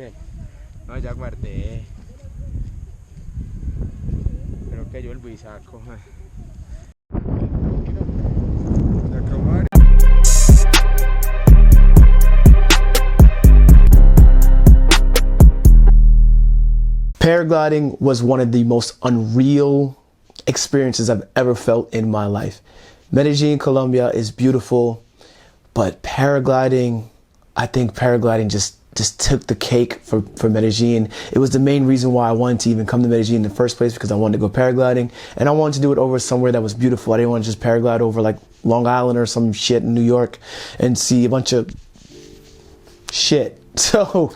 ¿Qué? No, ya guardé. Pero que yo el bisaco. Paragliding was one of the most unreal experiences I've ever felt in my life. Medellin, Colombia is beautiful, but paragliding, I think paragliding just took the cake for Medellin. It was the main reason why I wanted to even come to Medellin in the first place, because I wanted to go paragliding, and I wanted to do it over somewhere that was beautiful. I didn't want to just paraglide over like Long Island or some shit in New York and see a bunch of shit. So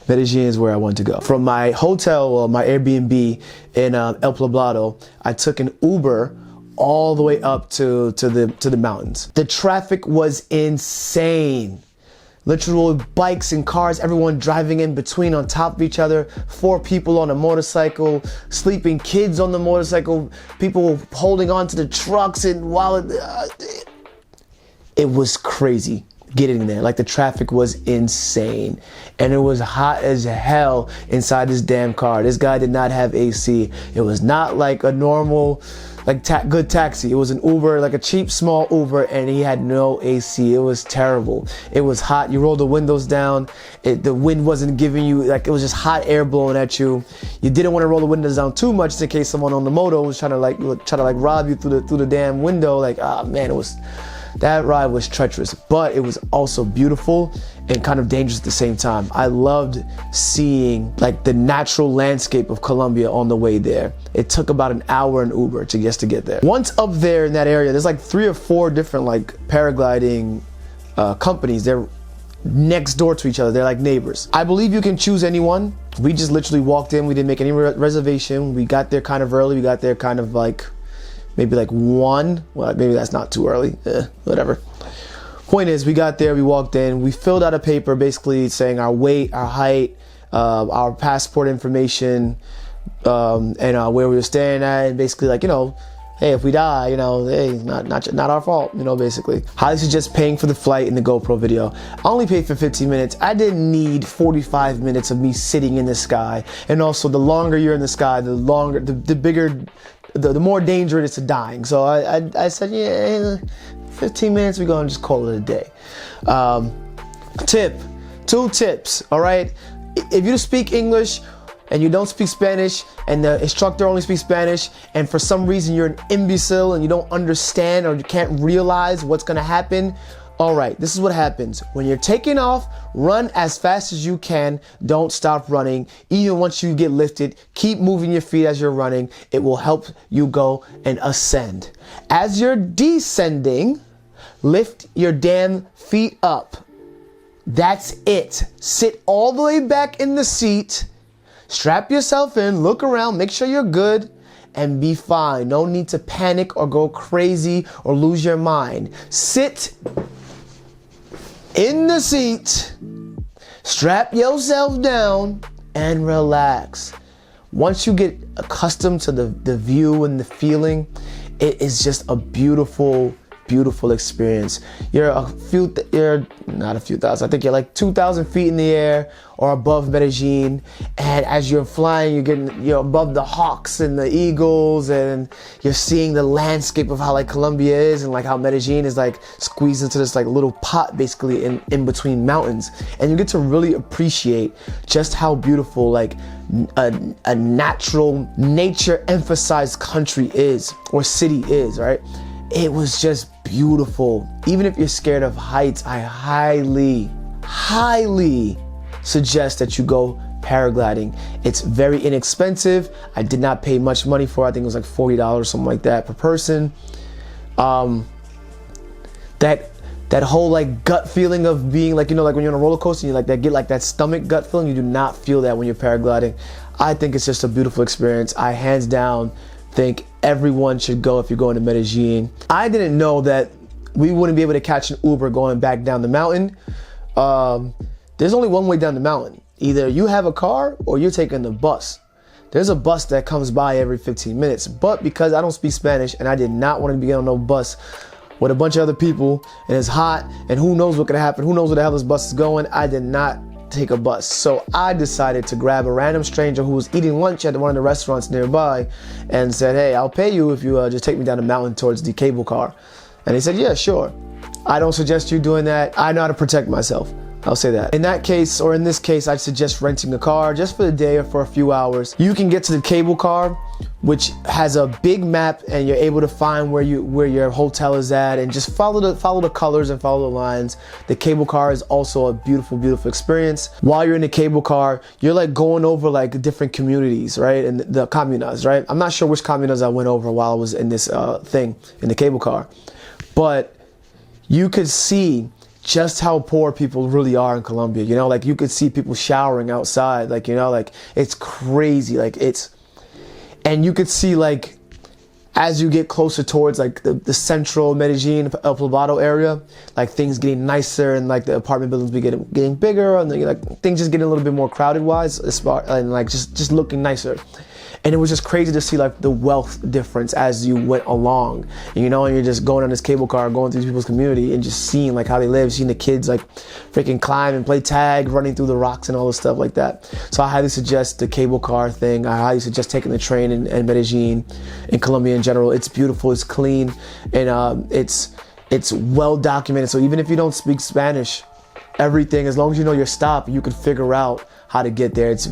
Medellin is where I want to go. From my hotel, or my Airbnb in El Poblado, I took an Uber all the way up to the mountains. The traffic was insane. Literal bikes and cars, everyone driving in between on top of each other, 4 people on a motorcycle, sleeping kids on the motorcycle, people holding on to the trucks, and while it was crazy getting there. Like, the traffic was insane, and it was hot as hell inside this damn car. This guy did not have AC. It was not like a normal, like good taxi. It was an Uber, like a cheap small Uber, and he had no AC. It was terrible. It was hot. You rolled the windows down. The wind wasn't giving you, like, it was just hot air blowing at you. You didn't want to roll the windows down too much, just in case someone on the moto was trying to rob you through the damn window. Like, ah, man, that ride was treacherous, but it was also beautiful and kind of dangerous at the same time. I loved seeing like the natural landscape of Colombia on the way there. It took about an hour in Uber to get there. Once up there in that area, there's like 3 or 4 different like paragliding companies. They're next door to each other. They're like neighbors. I believe you can choose anyone. We just literally walked in. We didn't make any reservation. We got there kind of early. We got there kind of like maybe like 1. Well, maybe that's not too early. Whatever. Point is, we got there, we walked in, we filled out a paper basically saying our weight, our height, our passport information, and where we were staying at, and basically like, you know, hey, if we die, you know, hey, not our fault, you know, basically. Highly suggest paying for the flight and the GoPro video. I only paid for 15 minutes. I didn't need 45 minutes of me sitting in the sky. And also, the longer you're in the sky, the more danger it is to dying. So I said, yeah, 15 minutes, we're gonna just call it a day. 2 tips, all right? If you speak English and you don't speak Spanish, and the instructor only speaks Spanish, and for some reason you're an imbecile and you don't understand or you can't realize what's gonna happen, all right, this is what happens. When you're taking off, run as fast as you can. Don't stop running. Even once you get lifted, keep moving your feet as you're running. It will help you go and ascend. As you're descending, lift your damn feet up. That's it. Sit all the way back in the seat. Strap yourself in, look around, make sure you're good, and be fine. No need to panic or go crazy or lose your mind. Sit in the seat, strap yourself down, and relax. Once you get accustomed to the view and the feeling, it is just a beautiful experience. You're not a few thousand, I think you're like 2,000 feet in the air or above Medellin, and as you're flying, you're above the hawks and the eagles, and you're seeing the landscape of how like Colombia is, and like how Medellin is like squeezed into this like little pot basically in between mountains, and you get to really appreciate just how beautiful like a natural, nature emphasized country is, or city is, right? It was just beautiful. Even if you're scared of heights, I highly suggest that you go paragliding. It's very inexpensive. I did not pay much money for it. I think it was like $40, something like that per person. That whole like gut feeling of being like, you know, like when you're on a roller coaster and you like get like that stomach gut feeling, you do not feel that when you're paragliding. I think it's just a beautiful experience. I hands down think everyone should go if you're going to Medellin. I didn't know that we wouldn't be able to catch an Uber going back down the mountain. There's only one way down the mountain. Either you have a car or you're taking the bus. There's a bus that comes by every 15 minutes, but because I don't speak Spanish and I did not want to be on no bus with a bunch of other people and it's hot and who knows what could happen, who knows where the hell this bus is going, I did not take a bus. So I decided to grab a random stranger who was eating lunch at one of the restaurants nearby and said, hey, I'll pay you if you just take me down the mountain towards the cable car. And he said, yeah, sure. I don't suggest you doing that. I know how to protect myself. I'll say that. In that case, or in this case, I'd suggest renting a car just for the day or for a few hours. You can get to the cable car, which has a big map, and you're able to find where your hotel is at, and just follow the colors and follow the lines. The cable car is also a beautiful, beautiful experience. While you're in the cable car, you're like going over like different communities, right? And the comunas, right? I'm not sure which comunas I went over while I was in this thing in the cable car, but you could see just how poor people really are in Colombia. You know, like you could see people showering outside, like, you know, like it's crazy. Like and you could see like as you get closer towards like the central Medellin, El Poblado area, like things getting nicer and like the apartment buildings be getting bigger, and like things just getting a little bit more crowded wise, and like just looking nicer. And it was just crazy to see like the wealth difference as you went along, you know, and you're just going on this cable car, going through people's community and just seeing like how they live, seeing the kids like freaking climb and play tag, running through the rocks and all this stuff like that. So I highly suggest the cable car thing. I highly suggest taking the train in Medellin, in Colombia in general. It's beautiful, it's clean, and it's well documented. So even if you don't speak Spanish, everything, as long as you know your stop, you can figure out how to get there. It's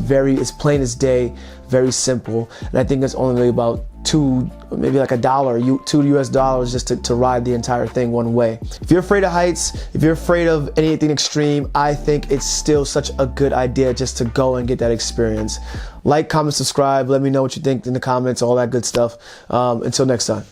plain as day, very simple. And I think it's only about maybe like $2 US just to ride the entire thing one way. If you're afraid of heights, if you're afraid of anything extreme, I think it's still such a good idea just to go and get that experience. Like, comment, subscribe, let me know what you think in the comments, all that good stuff. Until next time.